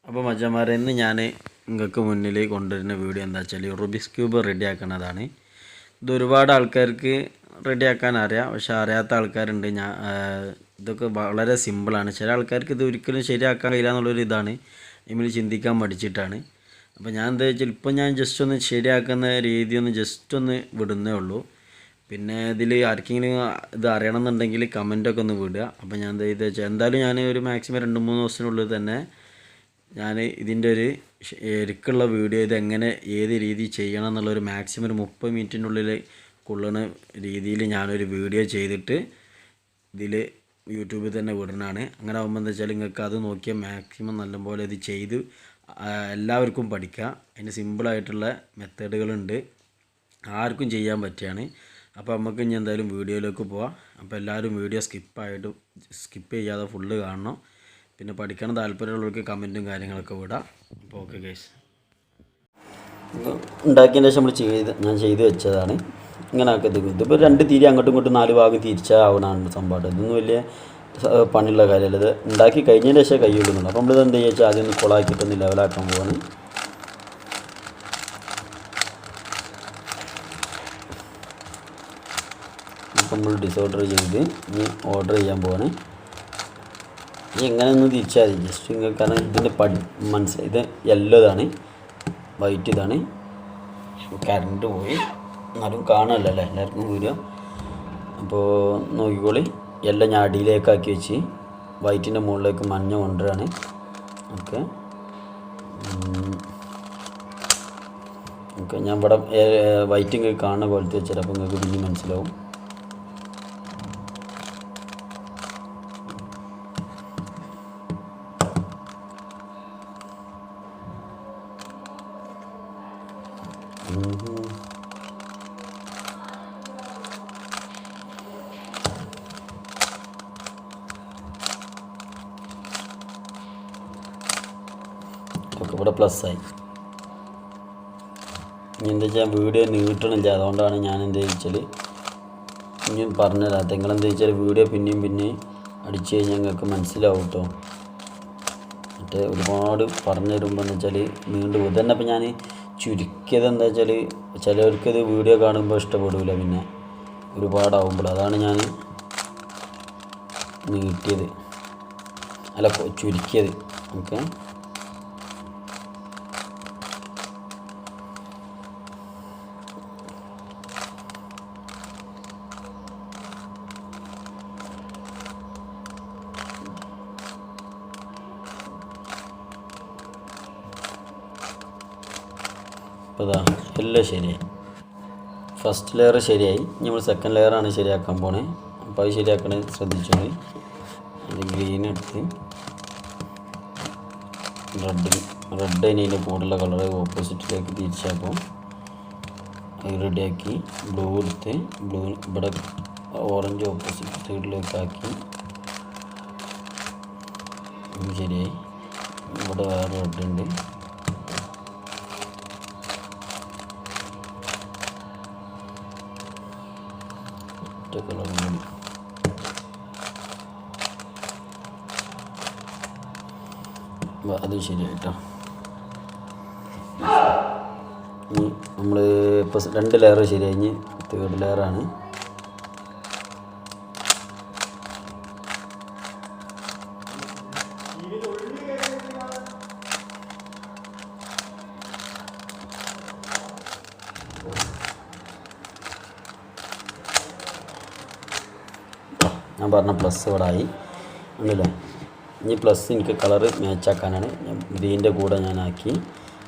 അപ്പോൾ മച്ചന്മാരെ ഇന്ന് ഞാൻ നിങ്ങൾക്ക് മുന്നിൽ കൊണ്ടുവരുന്ന വീഡിയോ എന്താ വെച്ചാൽ റുബിക്സ് ക്യൂബ് റെഡിയാക്കുന്നതാണ്. ഇത് ഒരുപാട് ആൾക്കാർക്ക് റെഡിയാക്കാൻ അറിയാം, പക്ഷെ അറിയാത്ത ആൾക്കാരുണ്ട്. ഇതൊക്കെ വളരെ സിമ്പിളാണ്. ചില ആൾക്കാർക്ക് ഇത് ഒരിക്കലും ശരിയാക്കാൻ കഴിയില്ല എന്നുള്ളൊരു ഇതാണ്, ഇതിൽ ചിന്തിക്കാൻ പഠിച്ചിട്ടാണ്. അപ്പോൾ ഞാൻ എന്താ വെച്ചാൽ ഇപ്പോൾ ഞാൻ ജസ്റ്റ് ഒന്ന് ശരിയാക്കുന്ന രീതി ഒന്ന് ജസ്റ്റ് ഒന്ന് വിടുന്നേ ഉള്ളൂ. പിന്നെ ഇതിൽ ആർക്കെങ്കിലും ഇത് അറിയണമെന്നുണ്ടെങ്കിൽ കമൻറ്റൊക്കെ ഒന്ന് വിടുക. അപ്പോൾ ഞാൻ എന്താ ചെയ്ത് വെച്ചാൽ എന്തായാലും ഞാൻ ഒരു മാക്സിമം 2-3 ദിവസത്തിനുള്ളിൽ തന്നെ ഞാൻ ഇതിൻ്റെ ഒരു ശരിക്കുള്ള വീഡിയോ ഇതെങ്ങനെ ഏത് രീതി ചെയ്യണം എന്നുള്ളൊരു മാക്സിമം ഒരു 30 മിനിറ്റിനുള്ളിൽ കൊള്ളുന്ന രീതിയിൽ ഞാനൊരു വീഡിയോ ചെയ്തിട്ട് ഇതിൽ യൂട്യൂബിൽ തന്നെ വിടണതാണ്. അങ്ങനെ ആകുമ്പോൾ എന്താ വെച്ചാൽ നിങ്ങൾക്ക് അത് നോക്കിയാൽ മാക്സിമം നല്ലപോലെ ഇത് ചെയ്ത് എല്ലാവർക്കും പഠിക്കാം. അതിന് സിമ്പിളായിട്ടുള്ള മെത്തേഡുകളുണ്ട്, ആർക്കും ചെയ്യാൻ പറ്റുകയാണ്. അപ്പോൾ നമുക്ക് ഇനി എന്തായാലും വീഡിയോയിലേക്ക് പോവാം. അപ്പോൾ എല്ലാവരും വീഡിയോ സ്കിപ്പ് ചെയ്യാതെ ഫുള്ള് കാണണം. പിന്നെ പഠിക്കണം താല്പര്യമുള്ളവർക്ക് കമൻറ്റും കാര്യങ്ങളൊക്കെ വിടാം. അപ്പോൾ ഓക്കെ ഗൈസ്, ഉണ്ടാക്കിയതിന് ശേഷം ഞാൻ ചെയ്ത് വെച്ചതാണ്. ഇങ്ങനെ ആക്കത് ഇതിപ്പോൾ 2 തിരി അങ്ങോട്ടും ഇങ്ങോട്ടും 4 ഭാഗം തിരിച്ചാവണമാണ് സംഭവം. ഇതൊന്നും വലിയ പണിയുള്ള കാര്യമല്ല. ഇത് ഉണ്ടാക്കി കഴിഞ്ഞതിന് ശേഷം കൈയിടുന്നുണ്ട്. അപ്പോൾ നമ്മളിത് എന്താ വെച്ചാൽ ആദ്യം ഒന്ന് കൊളാക്കിയിട്ടൊന്ന് ലെവലാക്കാൻ പോവാണ്. നമ്മൾ ഡിസോർഡർ ചെയ്ത് ഇനി ഓർഡർ ചെയ്യാൻ പോവാണ്. ഇനി എങ്ങനെ ഒന്ന് തിരിച്ചാൽ മതി ജസ്റ്റ് നിങ്ങൾക്ക്, കാരണം ഇതിൻ്റെ മനസ്സിലായി. ഇത് യെല്ലോ ഇതാണ്, വൈറ്റ് ഇതാണ്. കറണ്ട് പോയി എന്നാലും കാണുമല്ലോ അല്ലേ എല്ലാവർക്കും വീഡിയോ. അപ്പോൾ നോക്കിക്കോളി, യെല്ലോ ഞാൻ അടിയിലേക്കാക്കി വെച്ച് വൈറ്റിൻ്റെ മുകളിലേക്ക് മഞ്ഞ കൊണ്ടുവരാണ്. ഓക്കെ ഞാൻ ഇവിടെ വൈറ്റ് നിങ്ങൾക്ക് കാണുന്ന പോലത്തെ വെച്ചാൽ അപ്പോൾ നിങ്ങൾക്ക് പിന്നെ മനസ്സിലാവും. ഓക്കെ, ഇവിടെ പ്ലസ്സായി. ഇനി എന്താ വെച്ചാൽ വീഡിയോ നീട്ടണില്ല, അതുകൊണ്ടാണ് ഞാൻ എന്താ വെച്ചാൽ ഇനി പറഞ്ഞുതരാം. നിങ്ങളെന്താ വെച്ചാൽ വീഡിയോ പിന്നെയും അടിച്ചു കഴിഞ്ഞാൽ നിങ്ങൾക്ക് മനസ്സിലാവും കേട്ടോ. മറ്റേ ഒരുപാട് പറഞ്ഞു തരുമ്പോൾ എന്ന് വെച്ചാൽ നീണ്ടു പോകും. തന്നെ അപ്പോൾ ഞാൻ ചുരുക്കിയത് എന്താ വെച്ചാൽ ചിലവർക്കത് വീഡിയോ കാണുമ്പോൾ ഇഷ്ടപ്പെടില്ല, പിന്നെ ഒരുപാടാവുമ്പോൾ. അതാണ് ഞാൻ നീട്ടിയത്, അല്ല ചുരുക്കിയത്. ഓക്കെ, അപ്പോൾ ഇതാ എല്ലാം ശരിയായി. ഫസ്റ്റ് ലെയർ ശരിയായി. നമ്മൾ സെക്കൻഡ് ലെയറാണ് ശരിയാക്കാൻ പോണേ. അപ്പോൾ അത് ശരിയാക്കണത് ശ്രദ്ധിച്ചോളി. അത് ഗ്രീൻ എടുത്ത് റെഡ് അതിൻ്റെ കൂടുതലുള്ള കളറ് ഓപ്പോസിറ്റിലേക്ക് തിരിച്ചപ്പോൾ അത് റെഡിയാക്കി. ബ്ലൂ എടുത്ത് ഇവിടെ ഓറഞ്ച് ഓപ്പോസിറ്റ് സൈഡിലേക്കാക്കി. ശരിയായി. ഇവിടെ വേറെ റെഡ് ഉണ്ട്. കളർ കൂടി അത് ശരിയായിട്ടോ. ഇനി നമ്മൾ ഇപ്പോൾ 2 ലെയർ ശരിയായി. ഇനി 3rd ലെയറാണ്. ഞാൻ പറഞ്ഞ പ്ലസ് ഇവിടെ ആയി ഉണ്ടല്ലേ. ഇനി പ്ലസ് എനിക്ക് കളറ് മാച്ചാക്കാനാണ്. ഗ്രീൻ്റെ കൂടെ ഞാൻ ആക്കി.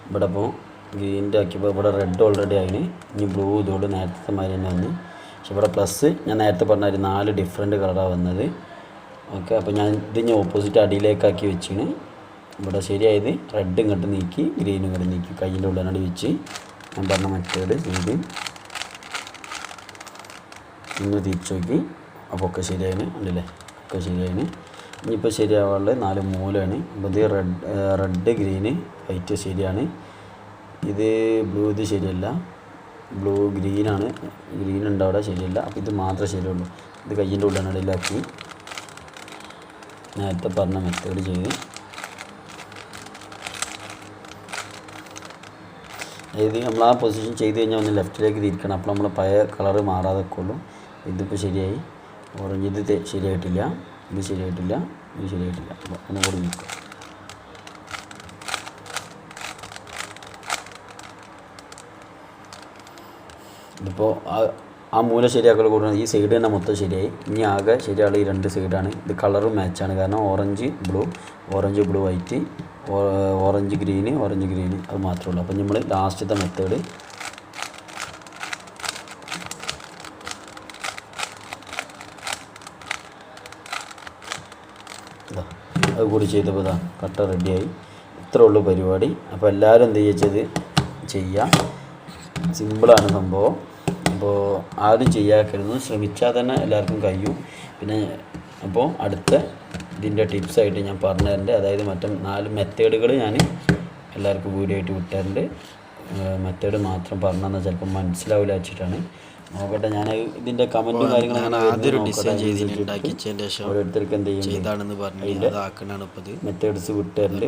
ഇവിടെ ഇപ്പോൾ ഗ്രീൻ്റെ ആക്കിയപ്പോൾ ഇവിടെ റെഡ് ഓൾറെഡി ആയിന്. ഇനി ബ്ലൂ ഇതോട് നേരത്തെ മാതിരി തന്നെ വന്ന്. പക്ഷെ ഇവിടെ പ്ലസ് ഞാൻ നേരത്തെ പറഞ്ഞ 4 ഡിഫറെൻറ്റ് കളറാണ് വന്നത്. ഓക്കെ, അപ്പോൾ ഞാൻ ഇതിന് ഓപ്പോസിറ്റ് അടിയിലേക്കാക്കി വെച്ചിന്. ഇവിടെ ശരിയായത് റെഡ് ഇങ്ങോട്ട് നീക്കി ഗ്രീനും ഇങ്ങോട്ട് നീക്കി കയ്യിൻ്റെ ഉള്ളിനടി വെച്ച് ഞാൻ പറഞ്ഞ മെത്തേഡ് ചെയ്ത് ഇന്ന് തിരിച്ചു നോക്കി. അപ്പോൾ ഒക്കെ ശരിയായിന് ഉണ്ടല്ലേ, ഒക്കെ ശരിയായിന്. ഇനിയിപ്പോൾ ശരിയാവാനുള്ള 4 മൂലമാണ്. അപ്പോൾ ഇത് റെഡ് ഗ്രീന് വൈറ്റ് ശരിയാണ്. ഇത് ബ്ലൂ, ഇത് ശരിയല്ല. ബ്ലൂ ഗ്രീനാണ്, ഗ്രീൻ ഉണ്ട് അവിടെ, ശരിയല്ല. അപ്പോൾ ഇത് മാത്രമേ ശരിയുള്ളൂ. ഇത് കയ്യിൻ്റെ ഉള്ളിനടിയിലാക്കി നേരത്തെ പറഞ്ഞ മെത്തേഡ് ചെയ്ത് അതായത് നമ്മൾ ആ പൊസിഷൻ ചെയ്ത് കഴിഞ്ഞാൽ ഒന്ന് ലെഫ്റ്റിലേക്ക് തിരിക്കണം. അപ്പോൾ നമ്മൾ പഴയ കളറ് മാറാതെ വെക്കുള്ളൂ. ഇതിപ്പോൾ ശരിയായി. ഓറഞ്ച് ഇത് ശരിയായിട്ടില്ല, ഇത് ശരിയായിട്ടില്ല, ഇത് ശരിയായിട്ടില്ല. അപ്പോൾ ഒന്നും കൂടി നിൽക്കുക. ഇതിപ്പോൾ ആ മൂല ശരിയാക്കൽ കൂടുന്നത് ഈ സൈഡ് തന്നെ മൊത്തം ശരിയായി. ഇനി ആകെ ശരിയായുള്ള ഈ 2 സൈഡാണ്. ഇത് കളറും മാച്ചാണ്, കാരണം orange blue white, orange green അത് മാത്രമേ ഉള്ളൂ. അപ്പം നമ്മൾ ലാസ്റ്റത്തെ മെത്തേഡ് അത് കൂടി ചെയ്തപ്പോൾ ഇതാ കട്ട റെഡിയായി. ഇത്രേ ഉള്ളൂ പരിപാടി. അപ്പോൾ എല്ലാവരും എന്ത് ചെയ്യുക, സിമ്പിളാണ് സംഭവം. അപ്പോൾ ആരും ചെയ്യാക്കരുത്, ശ്രമിച്ചാൽ തന്നെ എല്ലാവർക്കും കഴിയും. പിന്നെ അപ്പോൾ അടുത്ത ഇതിൻ്റെ ടിപ്സായിട്ട് ഞാൻ പറഞ്ഞു തരുന്നുണ്ട്. അതായത് മറ്റേ 4 മെത്തേഡുകൾ ഞാൻ എല്ലാവർക്കും വീഡിയോ ആയിട്ട് വിട്ടിട്ടുണ്ട്. മെത്തേഡ് മാത്രം പറഞ്ഞാൽ ചിലപ്പോൾ മനസ്സിലാവില്ല വെച്ചിട്ടാണ്. നോക്കട്ടെ, ഞാൻ ഇതിൻ്റെ കമൻറ്റും കാര്യങ്ങളും ഓരോരുത്തർക്ക് എന്ത് ചെയ്താണെന്ന് പറഞ്ഞു മെത്തേഡ്സ് വിട്ടുതരുന്നുണ്ട്.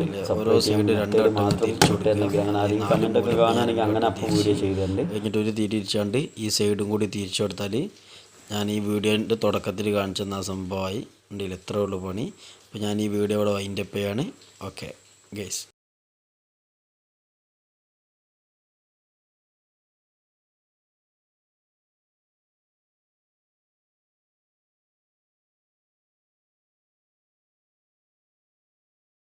മെത്തേഡ് മാത്രം വിട്ടുതരുന്നെങ്കിൽ അങ്ങനെ ആരെങ്കിലും കമൻറ്റൊക്കെ കാണുകയാണെങ്കിൽ അങ്ങനെ അപ്പോൾ വീഡിയോ ചെയ്തിട്ടുണ്ട്. കഴിഞ്ഞിട്ട് ഒരു തിരിച്ചാണ്ട് ഈ സൈഡും കൂടി തിരിച്ചു കൊടുത്താൽ ഞാൻ ഈ വീഡിയോൻ്റെ തുടക്കത്തിൽ കാണിച്ചെന്ന സംഭവമായി ഉണ്ടെങ്കിൽ എത്ര ഉള്ളു പണി. അപ്പോൾ ഞാൻ ഈ വീഡിയോ ഇവിടെ വൈൻഡപ്പ് ചെയ്യാണ്. Okay guys.